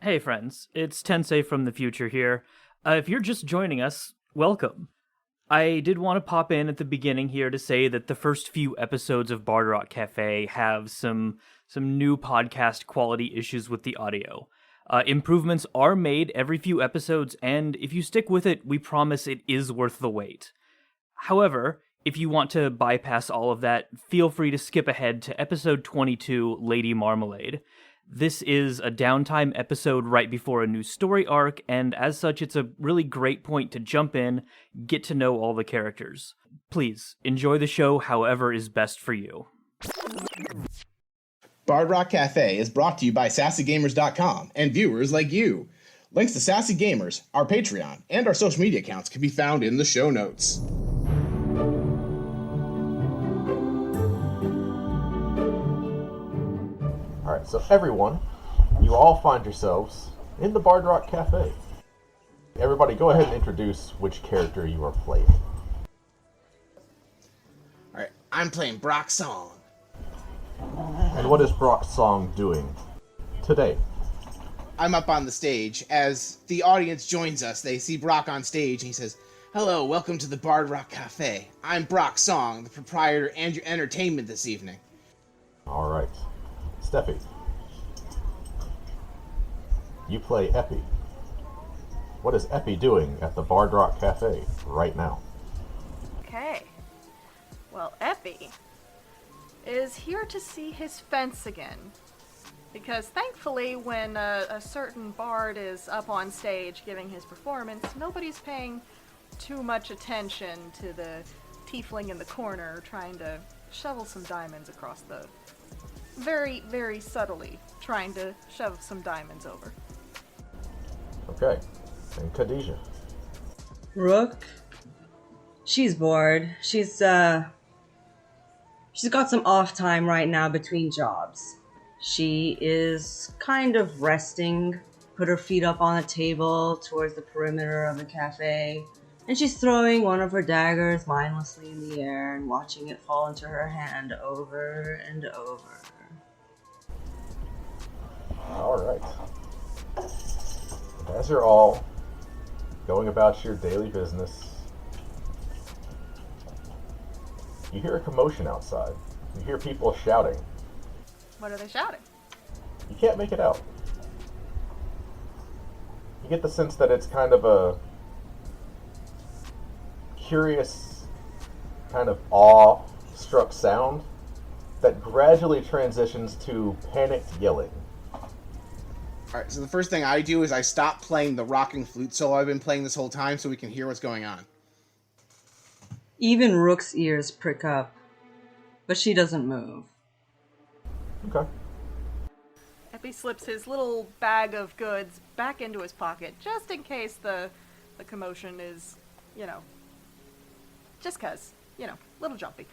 Hey friends, it's Tensei from the future here. If you're just joining us, welcome. I did want to pop in at the beginning here to say that the first few episodes of Bard Rock Cafe have some new podcast quality issues with the audio. Improvements are made every few episodes, and if you stick with it, we promise it is worth the wait. However, if you want to bypass all of that, feel free to skip ahead to episode 22, Lady Marmalade. This is a downtime episode right before a new story arc, and as such, it's a really great point to jump in, get to know all the characters. Please, enjoy the show however is best for you. Bard Rock Cafe is brought to you by SassyGamers.com and viewers like you. Links to Sassy Gamers, our Patreon, and our social media accounts can be found in the show notes. Alright, so everyone, you all find yourselves in the Bard Rock Cafe. Everybody, go ahead and introduce which character you are playing. Alright, I'm playing Brock Song. And what is Brock Song doing today? I'm up on the stage. As the audience joins us, they see Brock on stage and he says, "Hello, welcome to the Bard Rock Cafe. I'm Brock Song, the proprietor and your entertainment this evening." Alright. Steffi, you play Epi. What is Epi doing at the Bard Rock Cafe right now? Okay. Well, Epi is here to see his fence again. Because thankfully, when a certain bard is up on stage giving his performance, nobody's paying too much attention to the tiefling in the corner trying to shovel some diamonds across the... Very, very subtly trying to shove some diamonds over. Okay. And Khadijah. Rook. She's bored. She's got some off time right now between jobs. She is kind of resting, put her feet up on a table towards the perimeter of the cafe, and she's throwing one of her daggers mindlessly in the air and watching it fall into her hand over and over. Alright. As you're all going about your daily business, you hear a commotion outside. You hear people shouting. What are they shouting? You can't make it out. You get the sense that it's kind of a curious, kind of awe-struck sound that gradually transitions to panicked yelling. Alright, so the first thing I do is I stop playing the rocking flute solo I've been playing this whole time so we can hear what's going on. Even Rook's ears prick up, but she doesn't move. Okay. Epi slips his little bag of goods back into his pocket, just in case the commotion is, just 'cause, little jumpy.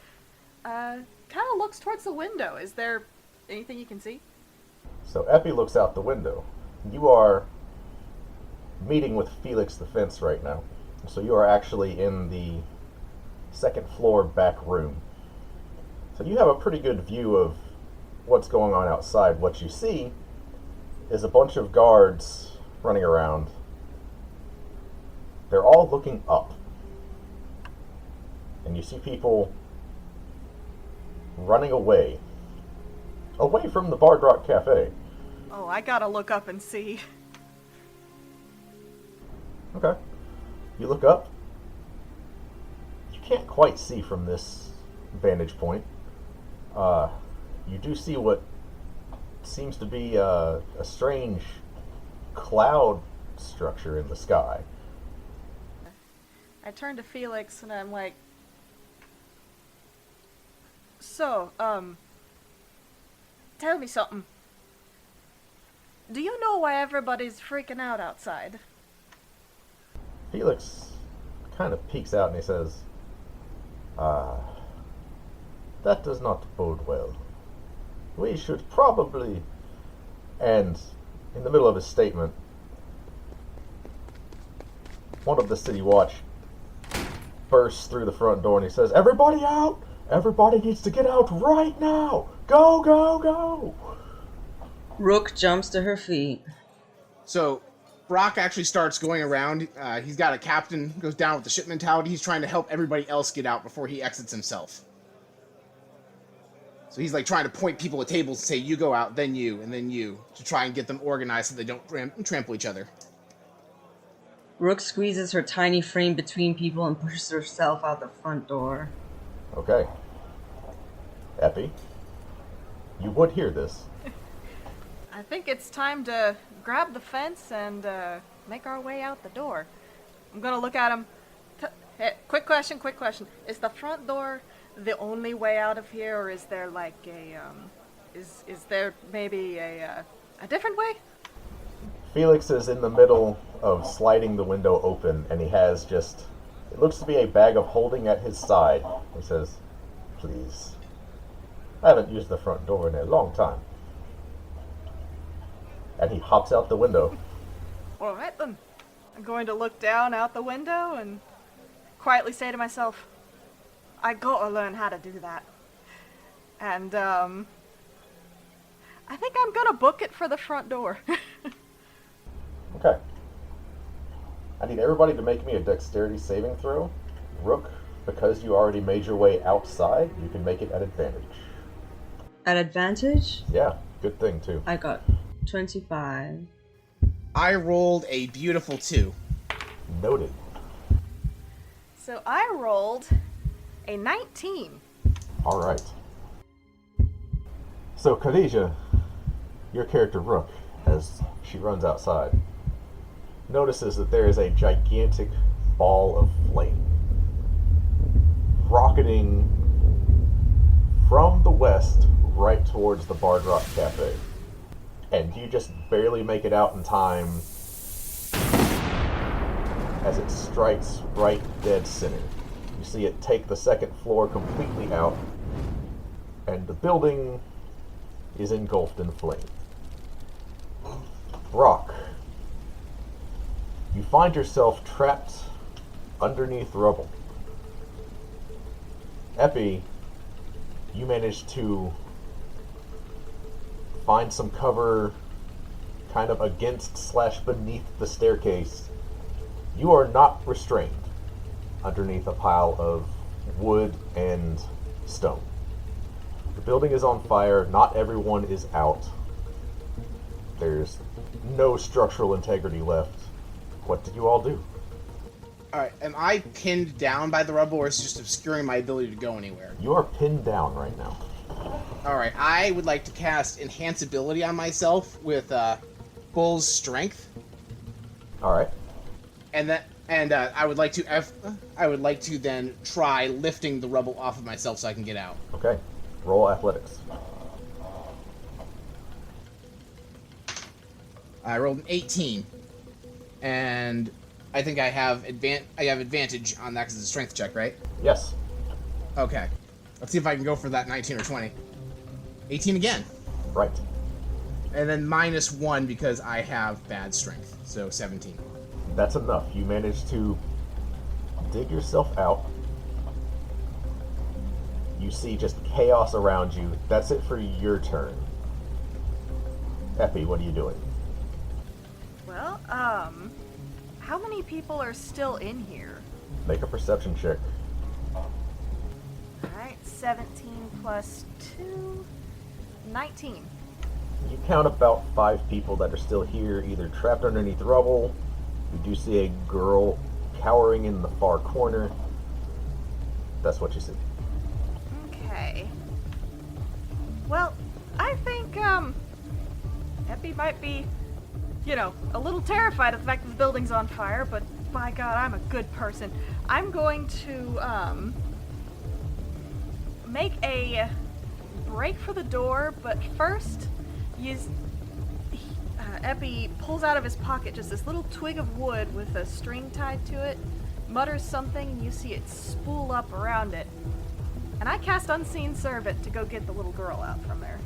Kind of looks towards the window. Is there anything you can see? So Epi looks out the window. You are meeting with Felix the Fence right now. So you are actually in the second floor back room. So you have a pretty good view of what's going on outside. What you see is a bunch of guards running around. They're all looking up. And you see people running away from the Bard Rock Cafe. Oh, I gotta look up and see. Okay. You look up. You can't quite see from this vantage point. You do see what seems to be a strange cloud structure in the sky. I turn to Felix and I'm like, "So, tell me something. Do you know why everybody's freaking out outside?" Felix kind of peeks out and he says, that does not bode well. We should probably..." And in the middle of his statement, one of the City Watch bursts through the front door and he says, "Everybody out! Everybody needs to get out right now! Go, go, go!" Rook jumps to her feet. So Brock actually starts going around. He's got a captain, goes down with the ship mentality. He's trying to help everybody else get out before he exits himself. So he's like trying to point people at tables and say, you go out, then you, and then you, to try and get them organized so they don't trample each other. Rook squeezes her tiny frame between people and pushes herself out the front door. Okay. Epi, you would hear this. I think it's time to grab the fence and make our way out the door. I'm gonna look at him. Hey, quick question. Is the front door the only way out of here, or is there like a is there maybe a different way? Felix is in the middle of sliding the window open, and he has just, it looks to be a bag of holding at his side. He says, please. I haven't used the front door in a long time. And he hops out the window. All right then. I'm going to look down out the window and quietly say to myself, I gotta learn how to do that. And I think I'm gonna book it for the front door. Okay. I need everybody to make me a dexterity saving throw. Rook, because you already made your way outside, you can make it at advantage. At advantage, Yeah, good thing too. I got 25. I rolled a beautiful 2. Noted. So I rolled a 19. Alright. So Khadijah, your character Rook, as she runs outside, notices that there is a gigantic ball of flame rocketing from the west right towards the Bard Rock Cafe. And you just barely make it out in time as it strikes right dead center. You see it take the second floor completely out, and the building is engulfed in flame. Brock, you find yourself trapped underneath rubble. Epi, you manage to find some cover kind of against / beneath the staircase. You are not restrained underneath a pile of wood and stone. The building is on fire. Not everyone is out. There's no structural integrity left. What did you all do? Alright, am I pinned down by the rubble, or is it just obscuring my ability to go anywhere? You are pinned down right now. Alright, I would like to cast Enhance Ability on myself with Bull's Strength. Alright. And I would like to then try lifting the rubble off of myself so I can get out. Okay. Roll athletics. I rolled an 18, and I think I have advantage on that because it's a strength check, right? Yes. Okay. Let's see if I can go for that 19 or 20. 18 again. Right. And then -1 because I have bad strength, so 17. That's enough. You manage to dig yourself out. You see just chaos around you. That's it for your turn. Epi, what are you doing? Well, how many people are still in here? Make a perception check. Alright, 17 plus 2, 19. You count about 5 people that are still here, either trapped underneath rubble. You do see a girl cowering in the far corner. That's what you see. Okay. Well, I think, Epi might be, a little terrified of the fact that the building's on fire, but by God, I'm a good person. I'm going to, make a break for the door, but first, Epi pulls out of his pocket just this little twig of wood with a string tied to it, mutters something, and you see it spool up around it. And I cast Unseen Servant to go get the little girl out from there.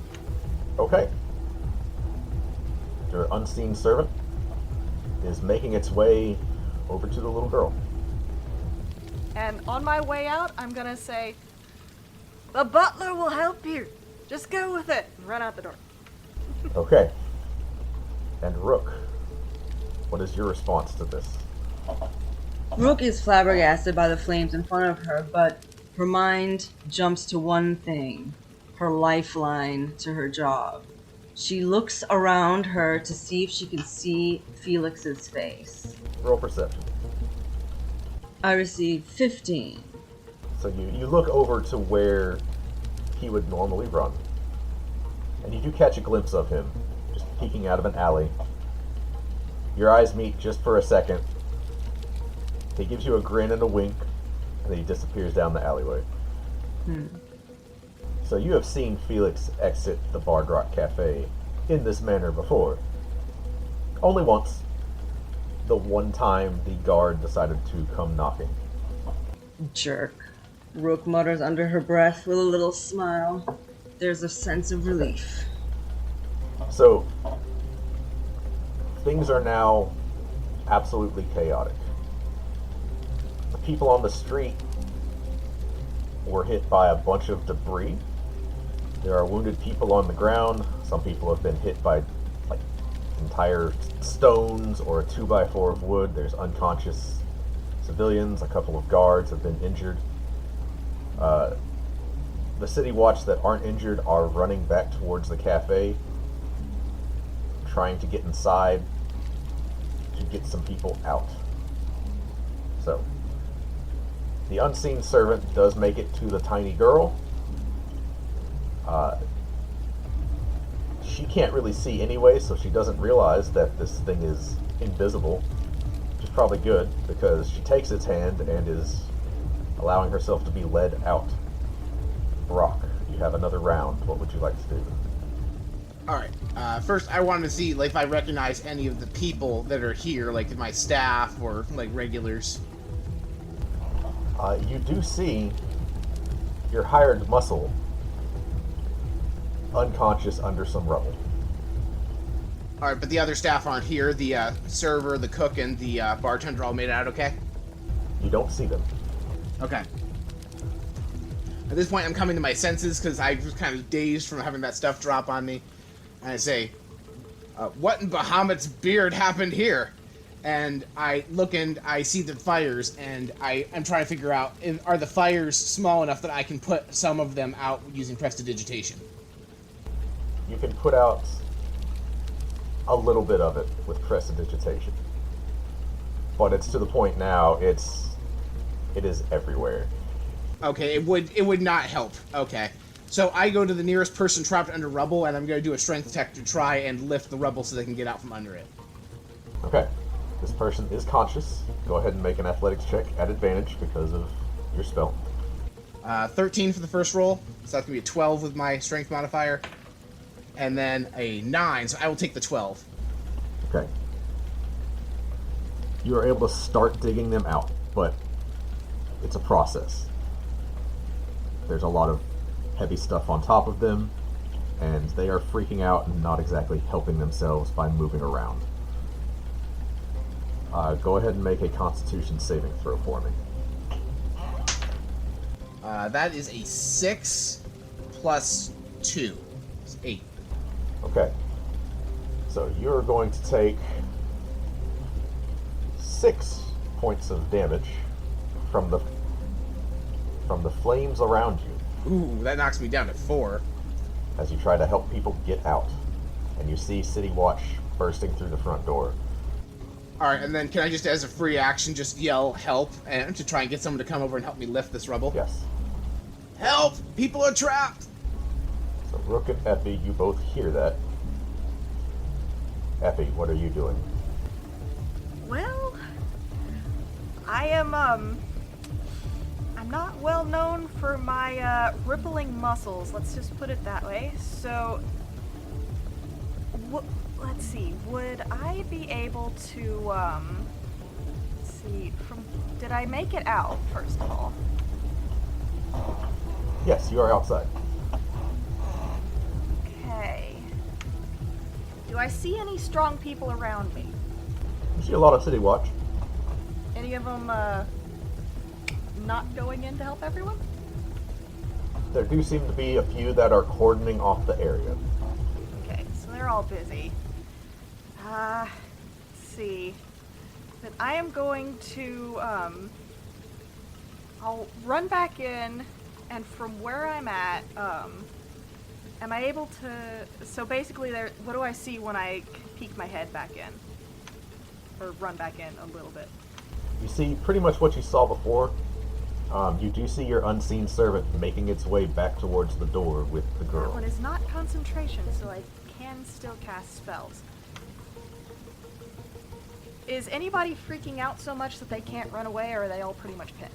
Okay. Your unseen servant is making its way over to the little girl. And on my way out, I'm gonna say, "The butler will help you. Just go with it," and run out the door. Okay. And Rook, what is your response to this? Rook is flabbergasted by the flames in front of her, but her mind jumps to one thing, her lifeline to her job. She looks around her to see if she can see Felix's face. Roll perception. I receive 15. So you look over to where he would normally run, and you do catch a glimpse of him, just peeking out of an alley. Your eyes meet just for a second. He gives you a grin and a wink, and then he disappears down the alleyway. So you have seen Felix exit the Bard Rock Cafe in this manner before. Only once. The one time the guard decided to come knocking. Jerk. Rook mutters under her breath with a little smile. There's a sense of relief. So, things are now absolutely chaotic. The people on the street were hit by a bunch of debris. There are wounded people on the ground. Some people have been hit by like entire stones or a 2x4 of wood. There's unconscious civilians. A couple of guards have been injured. The City Watch that aren't injured are running back towards the cafe, trying to get inside to get some people out. So, the unseen servant does make it to the tiny girl. She can't really see anyway, so she doesn't realize that this thing is invisible, which is probably good, because she takes its hand and is allowing herself to be led out. Brock, you have another round. What would you like to do? Alright, first I wanted to see like if I recognize any of the people that are here, like my staff or like regulars. You do see your hired muscle unconscious under some rubble. Alright, but the other staff aren't here. The server, the cook, and the bartender all made it out okay? You don't see them. Okay. At this point, I'm coming to my senses because I was kind of dazed from having that stuff drop on me. And I say, what in Bahamut's beard happened here? And I look and I see the fires, and I'm trying to figure out, are the fires small enough that I can put some of them out using prestidigitation? You can put out a little bit of it with prestidigitation. But it's to the point now, it is everywhere. Okay, it would not help. Okay. So I go to the nearest person trapped under rubble, and I'm going to do a strength check to try and lift the rubble so they can get out from under it. Okay. This person is conscious. Go ahead and make an athletics check at advantage because of your spell. 13 for the first roll, so that's going to be a 12 with my strength modifier. And then a 9, so I will take the 12. Okay. You are able to start digging them out, but it's a process. There's a lot of heavy stuff on top of them, and they are freaking out and not exactly helping themselves by moving around. Go ahead and make a Constitution saving throw for me. That is a 6 plus 2. It's 8. Okay. So you're going to take 6 points of damage from the flames around you. Ooh, that knocks me down to 4. As you try to help people get out, and you see City Watch bursting through the front door. Alright, and then can I just, as a free action, just yell help and to try and get someone to come over and help me lift this rubble? Yes. Help! People are trapped! So Rook and Epi, you both hear that. Epi, what are you doing? Well, I am, I'm not well known for my, rippling muscles, let's just put it that way. So, let's see, would I be able to, let's see, did I make it out, first of all? Yes, you are outside. Okay. Do I see any strong people around me? You see a lot of City Watch. Any of them, not going in to help everyone? There do seem to be a few that are cordoning off the area. Okay, so they're all busy. Let's see. Then I am going to, I'll run back in, and from where I'm at, am I able to, so basically what do I see when I peek my head back in? Or run back in a little bit? You see pretty much what you saw before. You do see your unseen servant making its way back towards the door with the That girl. one is not concentration, so I can still cast spells. Is anybody freaking out so much that they can't run away, or are they all pretty much pinned?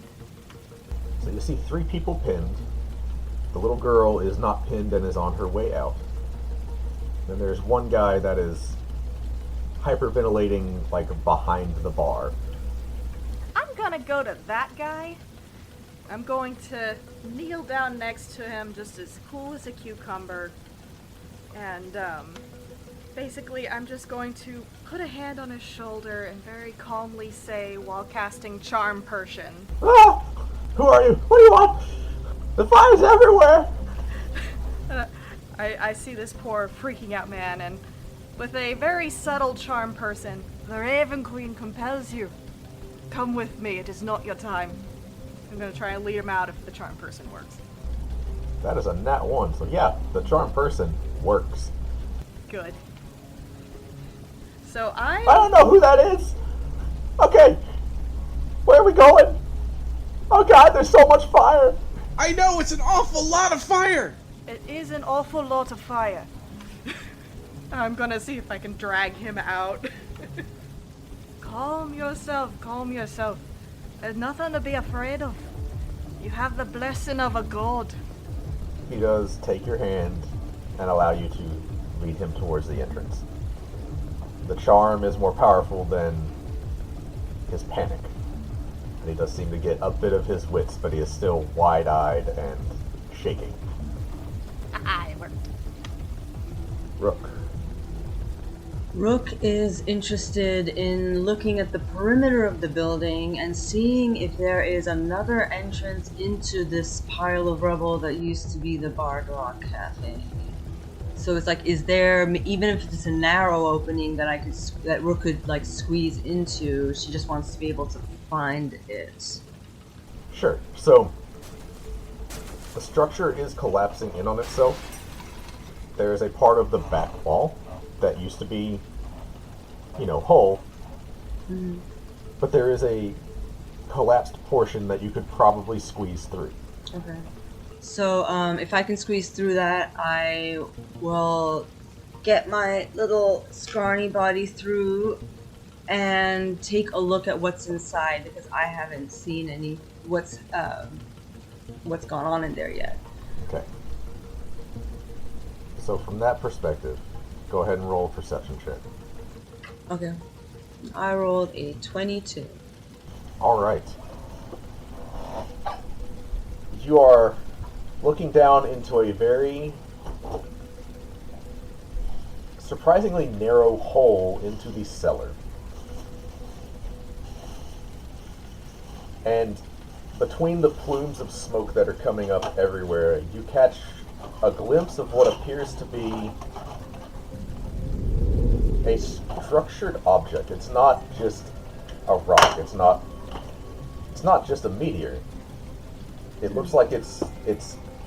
So you see 3 people pinned. The little girl is not pinned and is on her way out. Then there's one guy that is hyperventilating, like, behind the bar. I'm gonna go to that guy. I'm going to kneel down next to him, just as cool as a cucumber. And, basically, I'm just going to put a hand on his shoulder and very calmly say, while casting Charm Person, Ah! Who are you? What do you want? The fire's everywhere! I see this poor freaking out man, and with a very subtle Charm Person, the Raven Queen compels you. Come with me, it is not your time. I'm gonna try and lead him out if the Charm Person works. That is a nat 1, so yeah, the charm person works. Good. So I don't know who that is! Okay, where are we going? Oh god, there's so much fire! I know, it's an awful lot of fire! It is an awful lot of fire. I'm gonna see if I can drag him out. Calm yourself, calm yourself. There's nothing to be afraid of. You have the blessing of a god. He does take your hand and allow you to lead him towards the entrance. The charm is more powerful than his panic. And he does seem to get a bit of his wits, but he is still wide-eyed and shaking. It worked. Rook. Rook is interested in looking at the perimeter of the building and seeing if there is another entrance into this pile of rubble that used to be the Bard Rock Cafe. So it's like, is there, even if it's a narrow opening that Rook could like squeeze into, she just wants to be able to find it. Sure. So, the structure is collapsing in on itself. There is a part of the back wall that used to be, whole. But there is a collapsed portion that you could probably squeeze through. Okay. So, if I can squeeze through that, I will get my little scrawny body through and take a look at what's inside, because I haven't seen what's gone on in there yet. Okay. So from that perspective, go ahead and roll a perception check. Okay. I rolled a 22. Alright. You are looking down into a very surprisingly narrow hole into the cellar. And between the plumes of smoke that are coming up everywhere, you catch a glimpse of what appears to be a structured object. It's not just a rock. It's not just a meteor. It looks like it's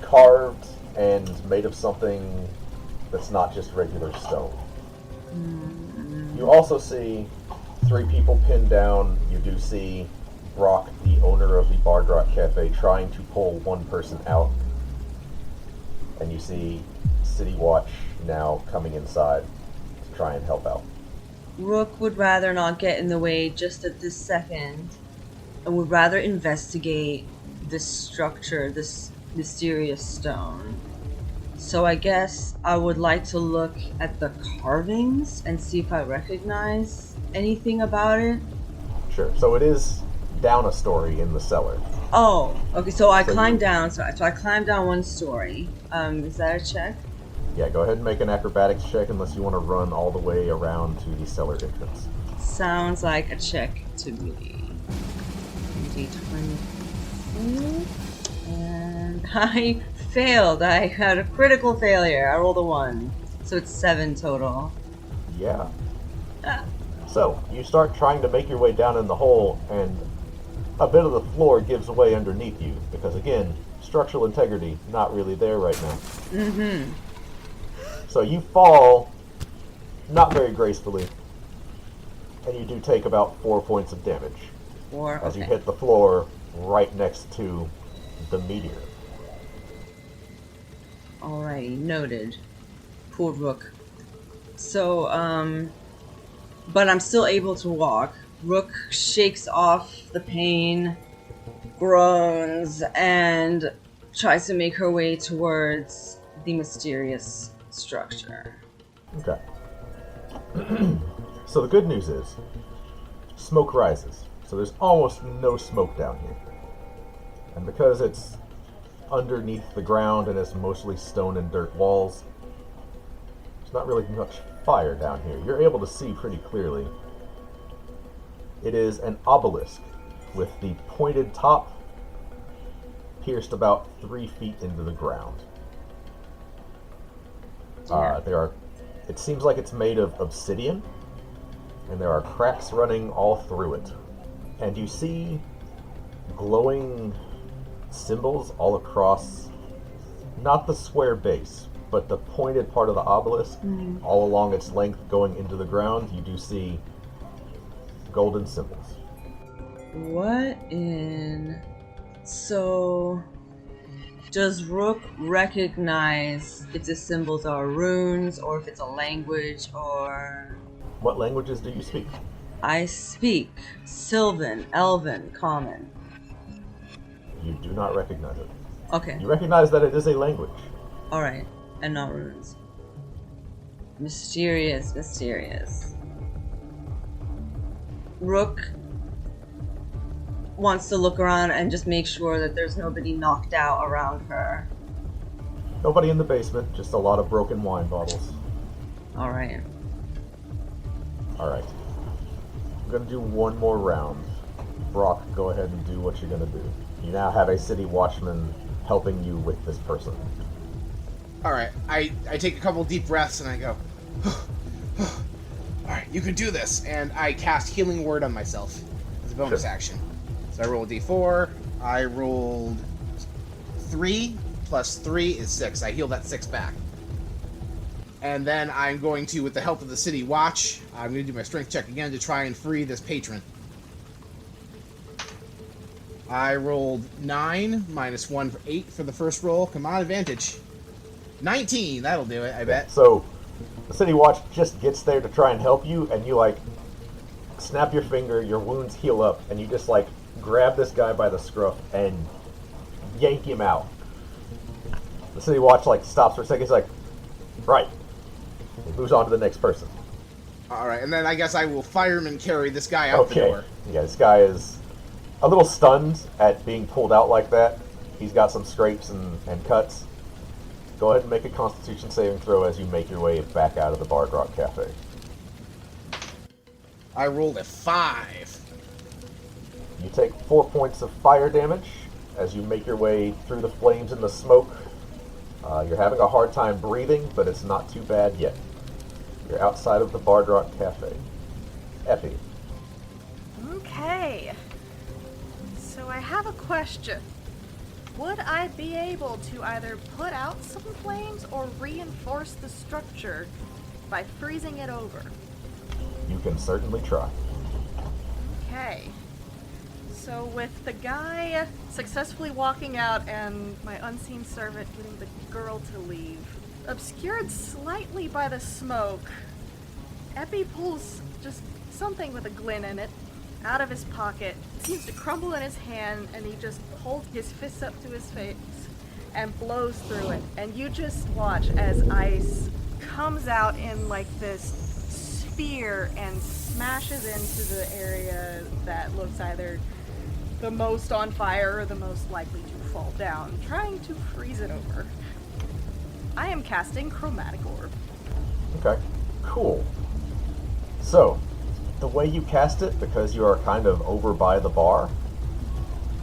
carved and made of something that's not just regular stone. You also see 3 people pinned down. You do see Brock, the owner of the Bard Rock Cafe, trying to pull one person out. And you see City Watch now coming inside to try and help out. Rook would rather not get in the way just at this second, and would rather investigate this structure, this mysterious stone. So I guess I would like to look at the carvings and see if I recognize anything about it. Sure. So it is down a story in the cellar. Oh, okay. So I So climbed you- down. So I climbed down 1 story. Is that a check? Yeah, go ahead and make an acrobatics check unless you want to run all the way around to the cellar entrance. Sounds like a check to me. D20. And I failed. I had a critical failure. I rolled a 1. So it's 7 total. Yeah. So, you start trying to make your way down in the hole, and a bit of the floor gives way underneath you, because again, structural integrity not really there right now. Mm-hmm. So you fall, not very gracefully, and you do take about 4 points of damage as you hit the floor right next to the meteor. Alrighty, noted. Poor Rook. So, but I'm still able to walk. Rook shakes off the pain, groans, and tries to make her way towards the mysterious structure. Okay. So the good news is, smoke rises. So there's almost no smoke down here. And because it's underneath the ground and it's mostly stone and dirt walls, there's not really much fire down here. You're able to see pretty clearly. It is an obelisk with the pointed top pierced about 3 feet into the ground. It seems like it's made of obsidian, and there are cracks running all through it. And you see glowing symbols all across, not the square base, but the pointed part of the obelisk, all along its length going into the ground. You do see golden symbols. What in... So... Does Rook recognize if the symbols are runes, or if it's a language, or... What languages do you speak? I speak Sylvan, Elven, Common. You do not recognize it. Okay, You recognize that it is a language. alright. And not runes. Mysterious, mysterious. Rook wants to look around and just make sure that there's nobody knocked out around her. Nobody in the basement, just a lot of broken wine bottles. Alright. Alright. I'm gonna do one more round. Brock, go ahead and do what you're gonna do. You now have a city watchman helping you with this person. Alright, I take a couple deep breaths and I go, alright, you can do this. And I cast Healing Word on myself as a bonus action. So I roll a d4. I rolled 3 plus 3 is 6. I heal that 6 back. And then I'm going to, with the help of the City Watch, I'm going to do my strength check again to try and free this patron. I rolled 9 minus 1 for 8 for the first roll. Come on, advantage. 19, that'll do it, I bet. So, the City Watch just gets there to try and help you, and you, like, snap your finger, your wounds heal up, and you just, like, grab this guy by the scruff and yank him out. The City Watch, like, stops for a second. He's like, right. He moves on to the next person. Alright, and then I guess I will fireman carry this guy out the door. Yeah, this guy is a little stunned at being pulled out like that. He's got some scrapes and cuts. Go ahead and make a Constitution saving throw as you make your way back out of the Bard Rock Cafe. I rolled a 5. You take 4 points of fire damage as you make your way through the flames and the smoke. You're having a hard time breathing, but it's not too bad yet. You're outside of the Bard Rock Cafe. Effie. Okay. So I have a question. Would I be able to either put out some flames or reinforce the structure by freezing it over? You can certainly try. Okay. So with the guy successfully walking out and my unseen servant getting the girl to leave, obscured slightly by the smoke, Epi pulls just something with a glint in it out of his pocket. It seems to crumble in his hand, and he just holds his fist up to his face and blows through it. And you just watch as ice comes out in like this sphere and smashes into the area that looks either the most on fire or the most likely to fall down, trying to freeze it over. I am casting Chromatic Orb. Okay, cool. So, the way you cast it, because you are kind of over by the bar,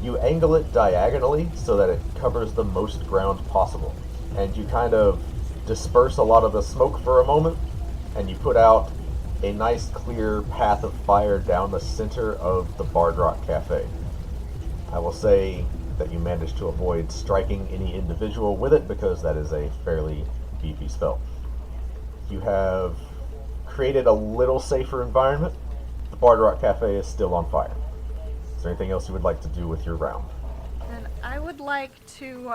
you angle it diagonally so that it covers the most ground possible. And you kind of disperse a lot of the smoke for a moment, and you put out a nice clear path of fire down the center of the Bard Rock Cafe. I will say that you managed to avoid striking any individual with it because that is a fairly beefy spell. You have created a little safer environment. The Bard Rock Cafe is still on fire. Is there anything else you would like to do with your round? And I would like to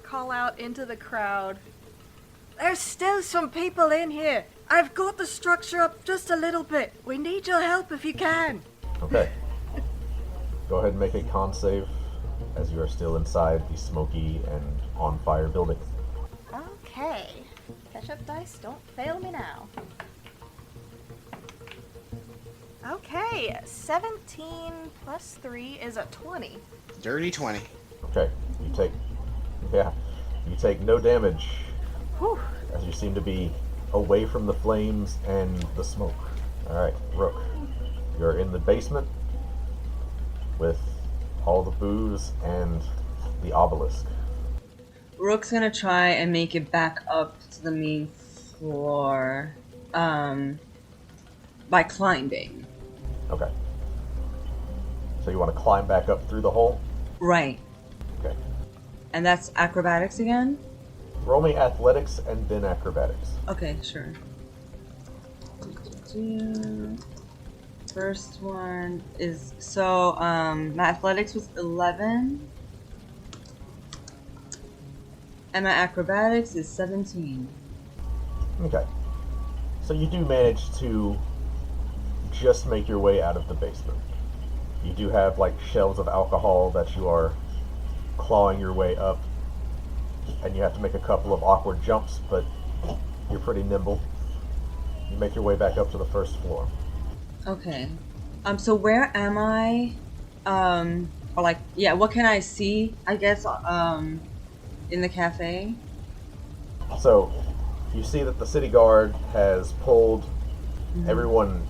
call out into the crowd. There's still some people in here. I've got the structure up just a little bit. We need your help if you can. Okay. Go ahead and make a con save as you are still inside the smoky and on fire building. Okay. Catch-up dice, don't fail me now. Okay, 17 plus 3 is a 20. Dirty 20. Okay. You take no damage Whew. as you seem to be away from the flames and the smoke. Alright, Rook. You're in the basement with all the booze and the obelisk. Rook's gonna try and make it back up to the main floor by climbing. Okay. So you want to climb back up through the hole? Right. Okay. And that's acrobatics again? Roll me athletics and then acrobatics. Okay, sure. First one is so my athletics was 11 and my acrobatics is 17. Okay. So you do manage to just make your way out of the basement. You do have like shelves of alcohol that you are clawing your way up, and you have to make a couple of awkward jumps, but you're pretty nimble. You make your way back up to the first floor. Okay. So where am I? Or like, yeah, what can I see, I guess, in the cafe? So you see that the city guard has pulled everyone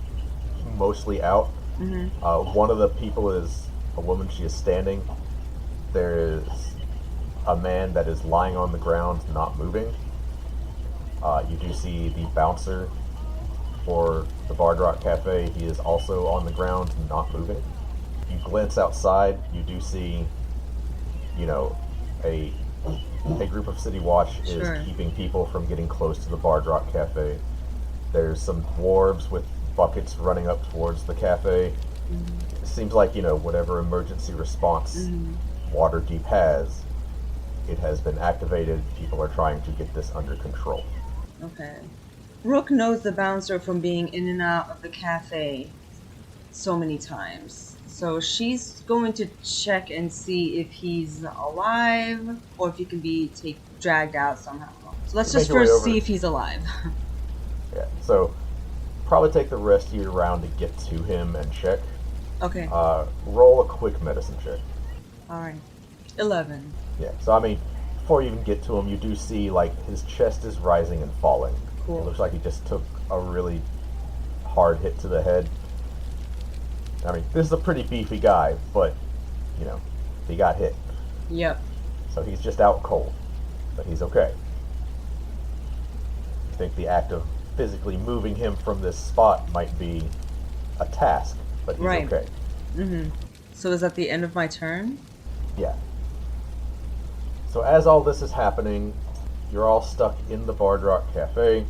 mostly out. One of the people is a woman. She is standing. There is a man that is lying on the ground, not moving. You do see the bouncer for the Bard Rock Cafe. He is also on the ground, not moving. You glance outside, you do see, a group of City Watch Sure. is keeping people from getting close to the Bard Rock Cafe. There's some dwarves with buckets running up towards the cafe. It seems like, whatever emergency response Waterdeep has, it has been activated. People are trying to get this under control. Okay. Rook knows the bouncer from being in and out of the cafe so many times. So she's going to check and see if he's alive or if he can be dragged out somehow. So let's Make just your way first over. see if he's alive. Yeah, so probably take the rest of your round to get to him and check. Okay. Roll a quick medicine check. Alright. 11. Yeah, so I mean, before you even get to him, you do see, like, his chest is rising and falling. Cool. It looks like he just took a really hard hit to the head. I mean, this is a pretty beefy guy, but, he got hit. Yep. So he's just out cold. But he's okay. I think the act of physically moving him from this spot might be a task, but he's Right. okay. So is that the end of my turn? Yeah. So as all this is happening, you're all stuck in the Bard Rock Cafe.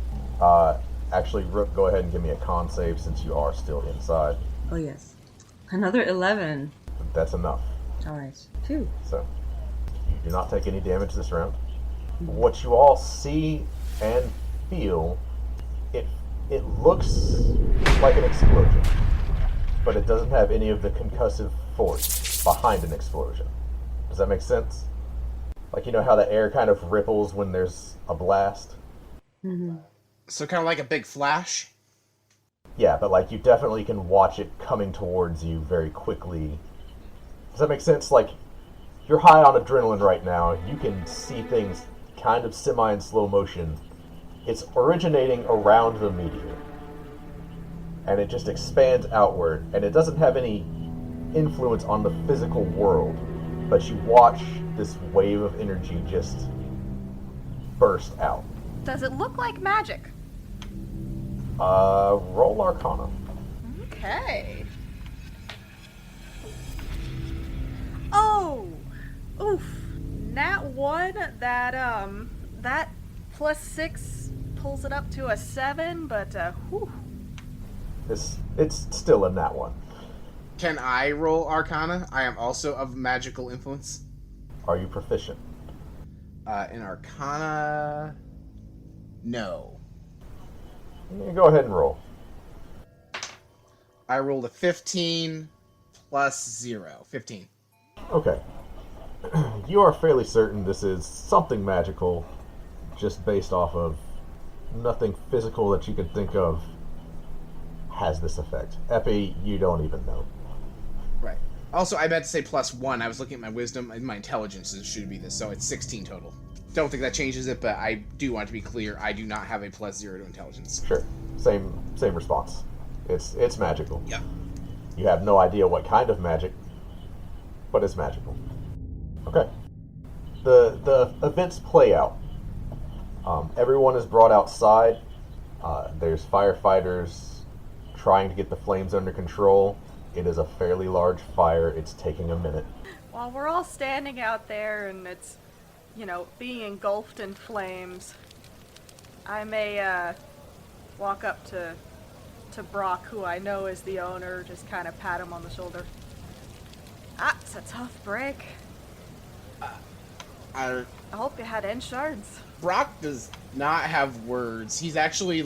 Actually, Rook, go ahead and give me a con save since you are still inside. Oh yes. Another 11. That's enough. Alright. 2. So you do not take any damage this round. What you all see and feel, it looks like an explosion, but it doesn't have any of the concussive force behind an explosion. Does that make sense? Like, how the air kind of ripples when there's a blast? So kind of like a big flash. Yeah, but like you definitely can watch it coming towards you very quickly. Does that make sense? Like, you're high on adrenaline right now. You can see things kind of semi in slow motion. It's originating around the meteor. And it just expands outward, and it doesn't have any influence on the physical world. But you watch this wave of energy just burst out. Does it look like magic? Roll Arcana. Okay. Oh! Oof. Nat 1, that +6 pulls it up to a 7, but, whew. It's still a nat 1. Can I roll Arcana? I am also of magical influence. Are you proficient? In Arcana... No. Yeah, go ahead and roll. I rolled a 15 plus 0. 15. Okay. You are fairly certain this is something magical, just based off of nothing physical that you could think of has this effect. Epi, you don't even know. Right. Also, I meant to say +1. I was looking at my wisdom and my intelligence should be this, so it's 16 total. Don't think that changes it, but I do want to be clear, I do not have a +0 to intelligence. Sure. Same response. It's magical. Yep. You have no idea what kind of magic, but it's magical. Okay. The events play out. Everyone is brought outside. There's firefighters trying to get the flames under control. It is a fairly large fire. It's taking a minute. While we're all standing out there and it's, being engulfed in flames, I may, walk up to Brock, who I know is the owner, just kind of pat him on the shoulder. It's a tough break. I hope you had insurance. Brock does not have words. He's actually,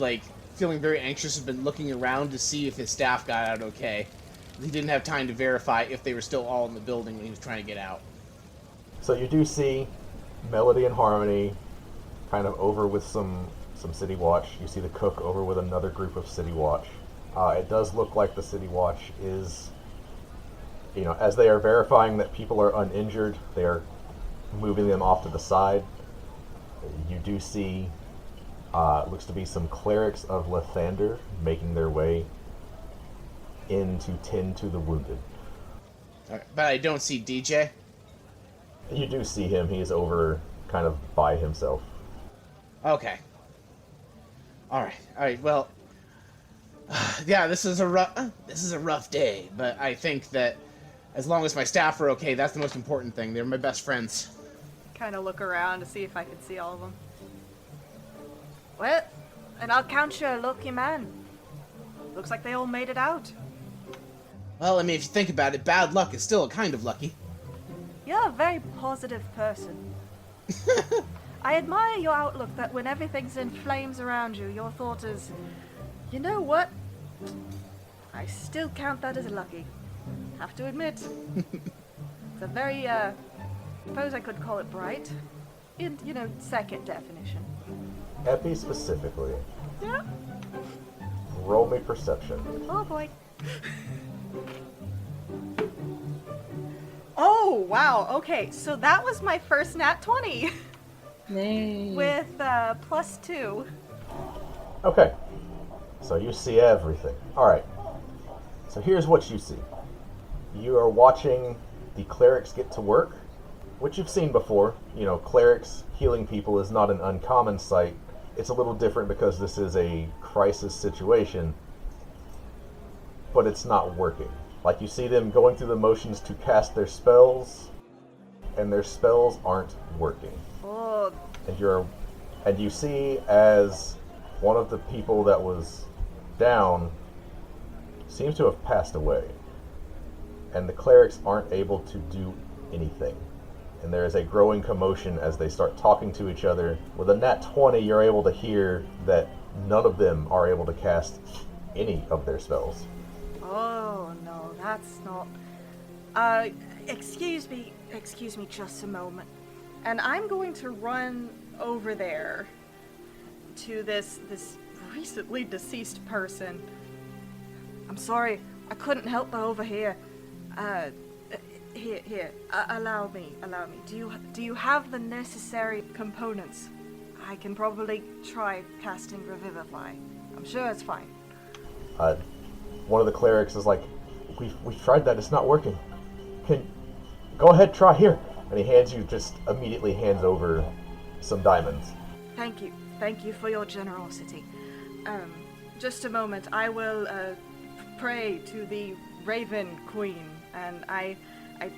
feeling very anxious and been looking around to see if his staff got out okay. He didn't have time to verify if they were still all in the building when he was trying to get out. So you do see Melody and Harmony kind of over with some City Watch. You see the cook over with another group of City Watch. It does look like the City Watch is, as they are verifying that people are uninjured, they are moving them off to the side. You do see, looks to be some clerics of Lathander making their way in to tend to the wounded. Right, but I don't see DJ. You do see him. He is over kind of by himself. Okay. All right. Well, yeah, this is a rough day, but I think that as long as my staff are okay, that's the most important thing. They're my best friends. Kind of look around to see if I can see all of them. Well, and I'll count you a lucky man. Looks like they all made it out. Well, I mean, if you think about it, bad luck is still kind of lucky. You're a very positive person. I admire your outlook that when everything's in flames around you, your thought is, you know what? I still count that as lucky. Have to admit. It's a very, suppose I could call it bright. In, second definition. Epi specifically. Yeah. Roll me perception. Oh boy. Oh, wow. Okay, so that was my first nat 20. Nay. With, +2. Okay. So you see everything. Alright. So here's what you see. You are watching the clerics get to work, which you've seen before. Clerics healing people is not an uncommon sight. It's a little different because this is a crisis situation, but it's not working. You see them going through the motions to cast their spells, and their spells aren't working. Oh. And you see as one of the people that was down seems to have passed away, and the clerics aren't able to do anything. And there is a growing commotion as they start talking to each other. With a nat 20, you're able to hear that none of them are able to cast any of their spells. Oh, no, that's not... excuse me just a moment. And I'm going to run over there to this recently deceased person. I'm sorry, I couldn't help but overhear. Here, allow me. Do you have the necessary components? I can probably try casting Revivify. I'm sure it's fine. One of the clerics is like, we've tried that, it's not working. Go ahead, try here. And he immediately hands over some diamonds. Thank you for your generosity. Just a moment. I will pray to the Raven Queen, and I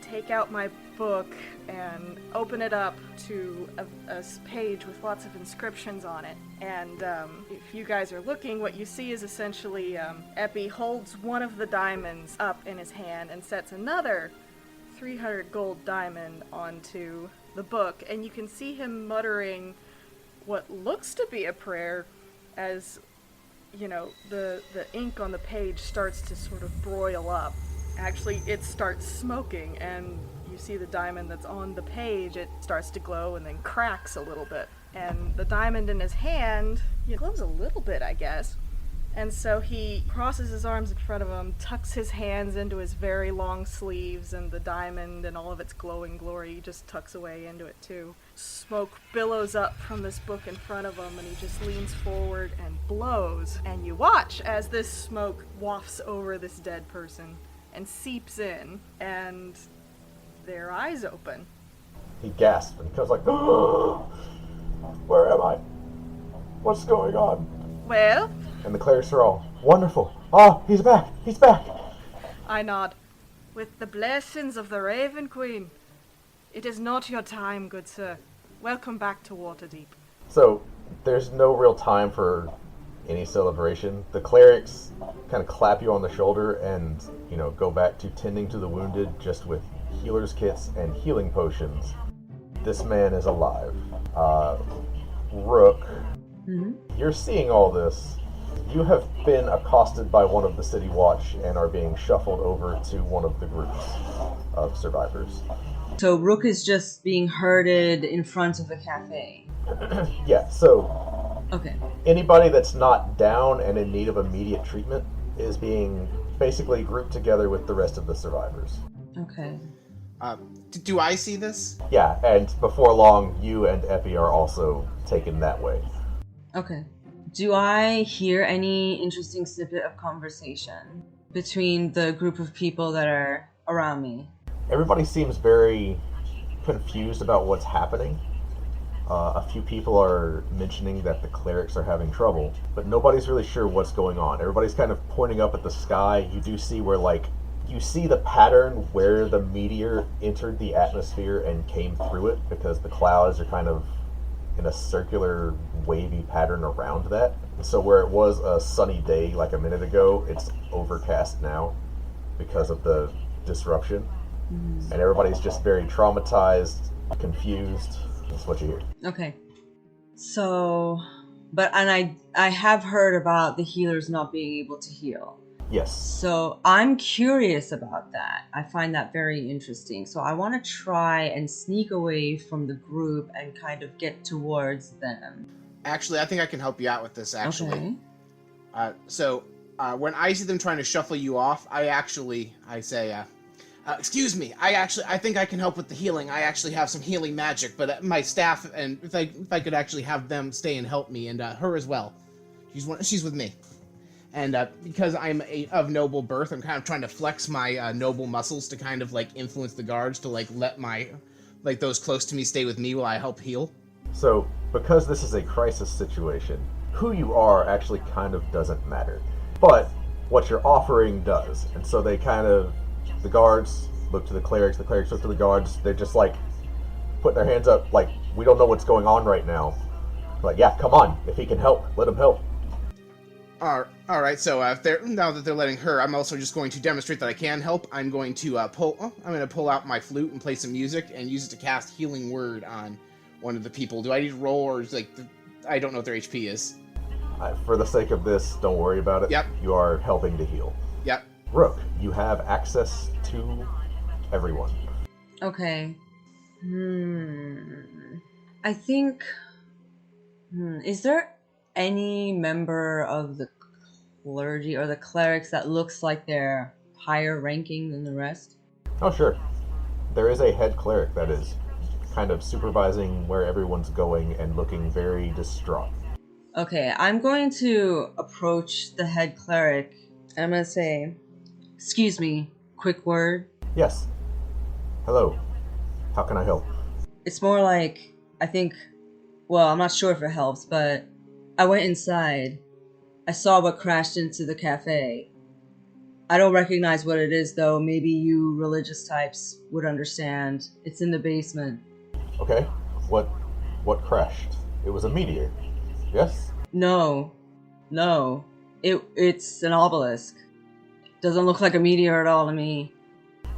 take out my book and open it up to a page with lots of inscriptions on it. And if you guys are looking, what you see is essentially Epi holds one of the diamonds up in his hand and sets another 300 gold diamond onto the book, and you can see him muttering what looks to be a prayer as, you know, the ink on the page starts to sort of broil up. Actually, it starts smoking, and you see the diamond that's on the page, it starts to glow and then cracks a little bit. And the diamond in his hand, glows a little bit, I guess. And so he crosses his arms in front of him, tucks his hands into his very long sleeves, and the diamond and all of its glowing glory just tucks away into it too. Smoke billows up from this book in front of him, and he just leans forward and blows. And you watch as this smoke wafts over this dead person and seeps in, and their eyes open. He gasps and he comes like, where am I? What's going on? Well? And the clerics are all, wonderful. Oh, he's back. He's back. I nod. With the blessings of the Raven Queen. It is not your time, good sir. Welcome back to Waterdeep. So, there's no real time for any celebration. The clerics kind of clap you on the shoulder and, go back to tending to the wounded just with healer's kits and healing potions. This man is alive. Rook, You're seeing all this. You have been accosted by one of the City Watch and are being shuffled over to one of the groups of survivors. So Rook is just being herded in front of the cafe. Yeah, so Okay. anybody that's not down and in need of immediate treatment is being basically grouped together with the rest of the survivors. Okay. Do I see this? Yeah, and before long, you and Epi are also taken that way. Okay. Do I hear any interesting snippet of conversation between the group of people that are around me? Everybody seems very confused about what's happening. A few people are mentioning that the clerics are having trouble, but nobody's really sure what's going on. Everybody's kind of pointing up at the sky. You do see where, you see the pattern where the meteor entered the atmosphere and came through it, because the clouds are kind of in a circular, wavy pattern around that. So where it was a sunny day like a minute ago, it's overcast now because of the disruption. And everybody's just very traumatized, confused. That's what you hear. Okay. So, and I have heard about the healers not being able to heal. Yes. So I'm curious about that. I find that very interesting. So I want to try and sneak away from the group and kind of get towards them. Actually, I think I can help you out with this, actually. Okay. So, when I see them trying to shuffle you off, I say, excuse me, I think I can help with the healing. I actually have some healing magic, but my staff, and if I could actually have them stay and help me, and her as well. She's with me. And because I'm of noble birth, I'm kind of trying to flex my noble muscles to kind of influence the guards to let my those close to me stay with me while I help heal. So, because this is a crisis situation, who you are actually kind of doesn't matter. But what you're offering does. And so the guards look to the clerics look to the guards. They're just putting their hands up we don't know what's going on right now. Yeah, come on. If he can help, let him help. All right. So now that they're letting her, I'm also just going to demonstrate that I can help. I'm going to pull out my flute and play some music and use it to cast Healing Word on one of the people. Do I need to roll, or I don't know what their HP is? For the sake of this, don't worry about it. Yep. You are helping to heal. Yep. Rook, you have access to everyone. Okay. I think... Is there any member of the clergy or the clerics that looks like they're higher ranking than the rest? Oh, sure. There is a head cleric that is kind of supervising where everyone's going and looking very distraught. Okay, I'm going to approach the head cleric. I'm going to say, excuse me, quick word. Yes. Hello. How can I help? It's more like, I'm not sure if it helps, but I went inside I saw what crashed into the cafe. I don't recognize what it is, though. Maybe you religious types would understand. It's in the basement. Okay, what crashed? It was a meteor. Yes? No. It's an obelisk. Doesn't look like a meteor at all to me.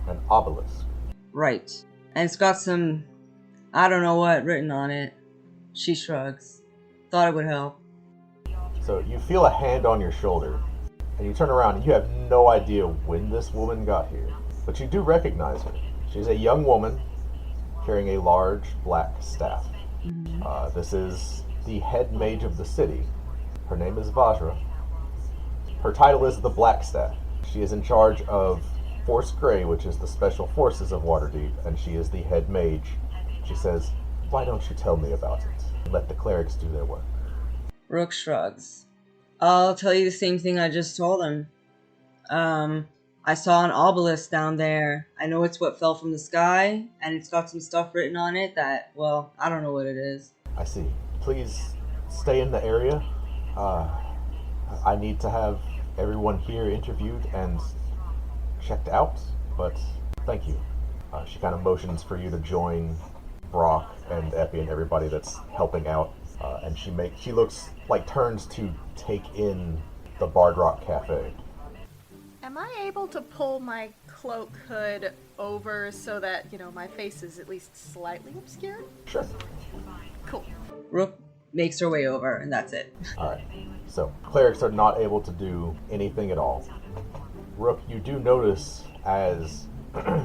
An obelisk. Right. And it's got some, I don't know what, written on it. She shrugs. Thought it would help. So you feel a hand on your shoulder, and you turn around and you have no idea when this woman got here. But you do recognize her. She's a young woman carrying a large black staff. This is the head mage of the city. Her name is Vajra. Her title is the Black Staff. She is in charge of Force Grey, which is the special forces of Waterdeep, and she is the head mage. She says, "Why don't you tell me about it? Let the clerics do their work." Rook shrugs. I'll tell you the same thing I just told him. I saw an obelisk down there. I know it's what fell from the sky, and it's got some stuff written on it that, well, I don't know what it is. I see. Please stay in the area. I need to have everyone here interviewed and checked out, but thank you. She kind of motions for you to join Brock and Epi and everybody that's helping out, and she looks like turns to take in the Bard Rock Cafe. Am I able to pull my cloak hood over so that, my face is at least slightly obscured? Sure. Cool. Rook makes her way over, and that's it. Alright, so clerics are not able to do anything at all. Rook, you do notice as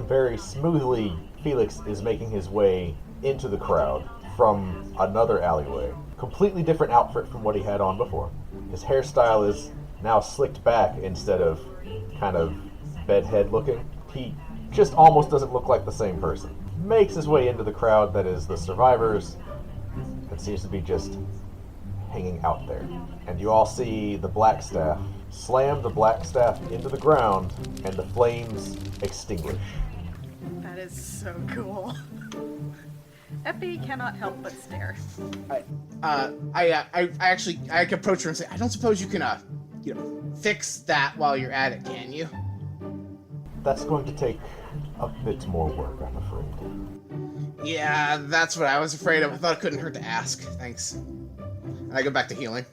very smoothly Felix is making his way into the crowd from another alleyway. Completely different outfit from what he had on before. His hairstyle is now slicked back instead of kind of bedhead looking. He just almost doesn't look like the same person. Makes his way into the crowd that is the survivors. It seems to be just hanging out there. And you all see the Black Staff slam the Black Staff into the ground and the flames extinguish. That is so cool. Epi cannot help but stare. I can approach her and say, I don't suppose you can, fix that while you're at it, can you? That's going to take a bit more work, I'm afraid. Yeah, that's what I was afraid of. I thought it couldn't hurt to ask. Thanks. And I go back to healing.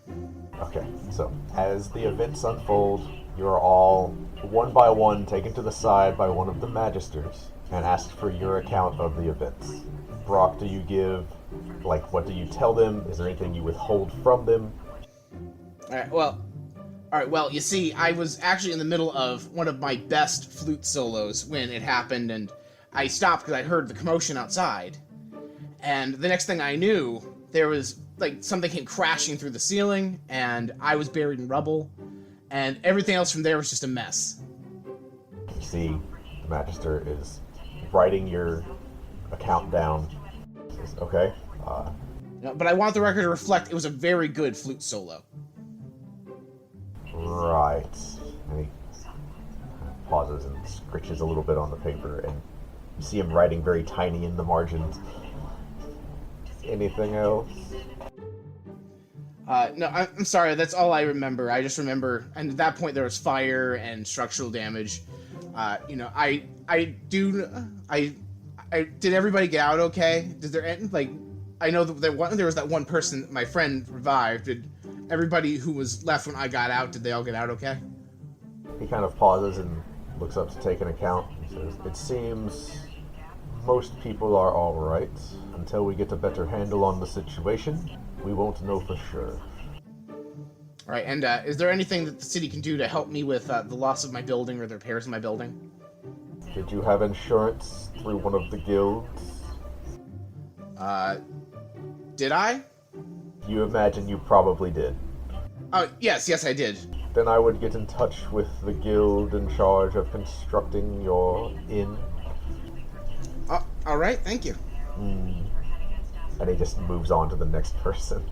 Okay, so as the events unfold, you're all one by one taken to the side by one of the magisters and asked for your account of the events. Brock, do you give, what do you tell them? Is there anything you withhold from them? Alright, well, you see, I was actually in the middle of one of my best flute solos when it happened, and I stopped because I heard the commotion outside. And the next thing I knew, there was, something came crashing through the ceiling, and I was buried in rubble, and everything else from there was just a mess. You see, the Magister is writing your account down. Says, okay. But I want the record to reflect it was a very good flute solo. Right. And he pauses and scritches a little bit on the paper, and you see him writing very tiny in the margins. Anything else? No, I'm sorry, that's all I remember. I just remember, and at that point there was fire and structural damage. Did everybody get out okay? Did there, I know that there was that one person my friend revived. Did everybody who was left when I got out, did they all get out okay? He kind of pauses and looks up to take an account. He says, "It seems most people are all right. Until we get a better handle on the situation, we won't know for sure." All right, and is there anything that the city can do to help me with the loss of my building or the repairs of my building? Did you have insurance through one of the guilds? Did I? You imagine you probably did. Oh, yes, I did. Then I would get in touch with the guild in charge of constructing your inn. All right, thank you. And he just moves on to the next person.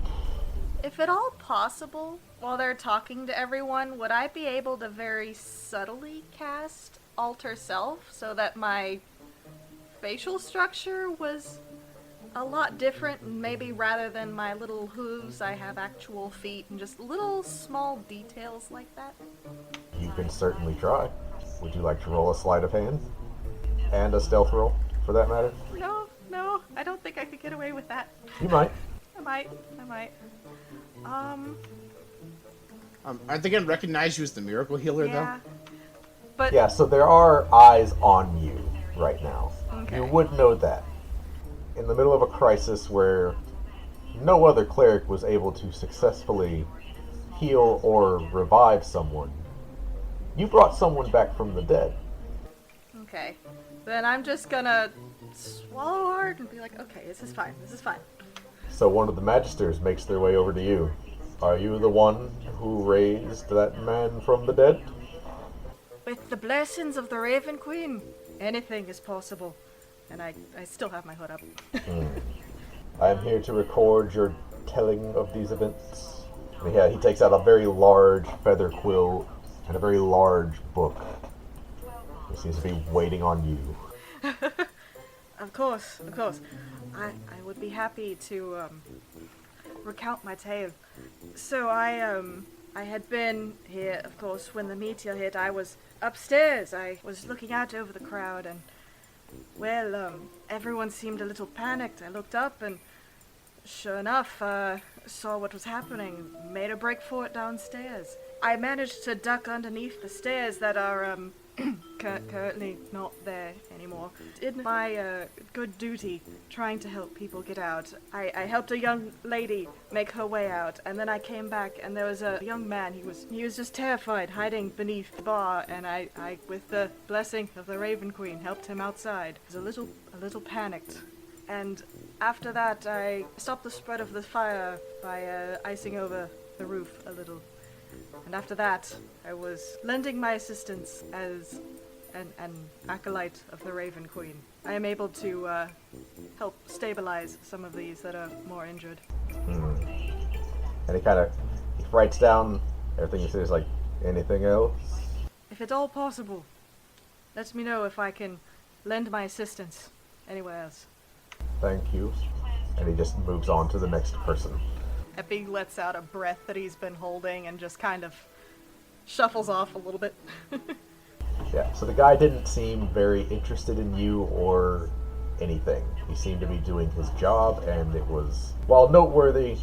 If at all possible, while they're talking to everyone, would I be able to very subtly cast Alter Self so that my facial structure was a lot different, and maybe rather than my little hooves, I have actual feet and just little small details like that. You can certainly try. Would you like to roll a sleight of hand? And a stealth roll, for that matter? No, I don't think I could get away with that. You might. I might. Aren't they gonna recognize you as the miracle healer, Yeah. But Yeah, so there are eyes on you right now. Okay. You would know that. In the middle of a crisis where no other cleric was able to successfully heal or revive someone, you brought someone back from the dead. okay. Then I'm just gonna swallow hard and be like, okay, this is fine. So one of the magisters makes their way over to you. Are you the one who raised that man from the dead? With the blessings of the Raven Queen, anything is possible. And I still have my hood up. I am here to record your telling of these events. And he takes out a very large feather quill and a very large book. He seems to be waiting on you. Of course. I would be happy to recount my tale. So I had been here, of course, when the meteor hit. I was upstairs. I was looking out over the crowd, and well, everyone seemed a little panicked. I looked up, and sure enough, saw what was happening. Made a break for it downstairs. I managed to duck underneath the stairs that are currently not there anymore. Did my good duty trying to help people get out. I helped a young lady make her way out, and then I came back, and there was a young man. He was just terrified, hiding beneath the bar, and I with the blessing of the Raven Queen, helped him outside. He was a little panicked. And after that, I stopped the spread of the fire by icing over the roof a little. And after that, I was lending my assistance as an acolyte of the Raven Queen. I am able to help stabilize some of these that are more injured. And he writes down everything he says, like, anything else? If it's all possible, let me know if I can lend my assistance anywhere else. Thank you. And he just moves on to the next person. Epi lets out a breath that he's been holding and just kind of shuffles off a little bit. Yeah, so the guy didn't seem very interested in you or anything. He seemed to be doing his job, and it was, while noteworthy,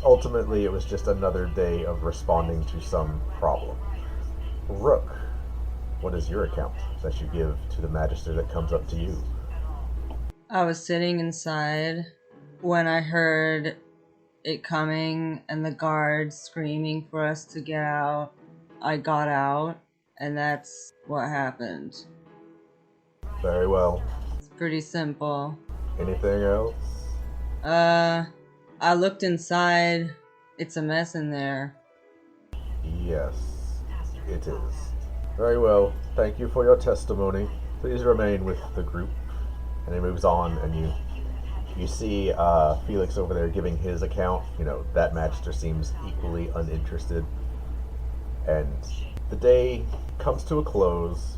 ultimately it was just another day of responding to some problem. Rook, what is your account that you give to the magister that comes up to you? I was sitting inside when I heard it coming and the guards screaming for us to get out. I got out, and that's what happened. Very well. It's pretty simple. Anything else? I looked inside. It's a mess in there. Yes, it is. Very well. Thank you for your testimony. Please remain with the group. And he moves on, and you see Felix over there giving his account. You know, that magister seems equally uninterested. And the day comes to a close.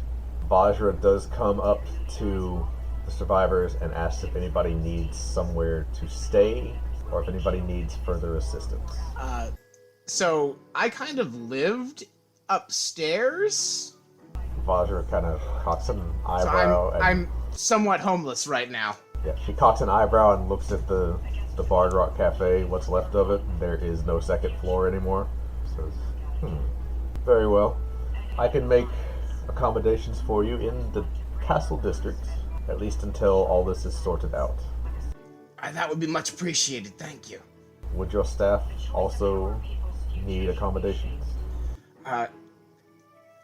Vajra does come up to the survivors and asks if anybody needs somewhere to stay or if anybody needs further assistance. So I kind of lived upstairs. Vajra kind of cocks an So eyebrow. I'm somewhat homeless right now. Yeah, she cocks an eyebrow and looks at the Bard Rock Cafe, what's left of it. There is no second floor anymore. Says, very well. I can make accommodations for you in the castle district, at least until all this is sorted out. That would be much appreciated, thank you. Would your staff also need accommodations? I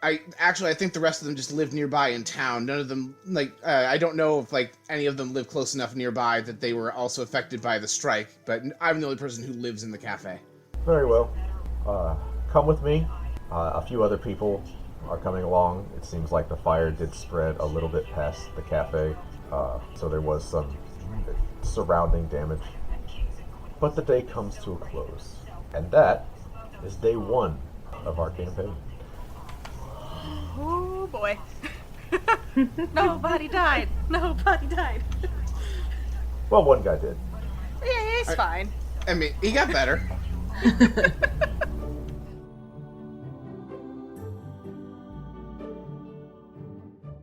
think the rest of them just live nearby in town. None of them, I don't know if, any of them live close enough nearby that they were also affected by the strike, but I'm the only person who lives in the cafe. Very well. Come with me. A few other people are coming along. It seems like the fire did spread a little bit past the cafe, so there was some surrounding damage. But the day comes to a close, and that is day one of our campaign. Oh boy. Nobody died. Well, one guy did. He's fine. I mean, he got better.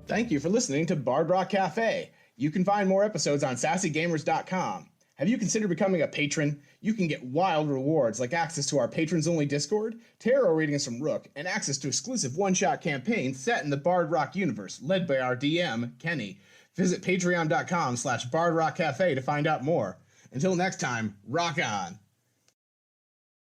Thank you for listening to Bard Rock Cafe. You can find more episodes on sassygamers.com. Have you considered becoming a patron? You can get wild rewards like access to our patrons-only Discord, tarot readings from Rook, and access to exclusive one-shot campaigns set in the Bard Rock universe, led by our DM, Kenny. Visit patreon.com/bardrockcafe to find out more. Until next time, rock on!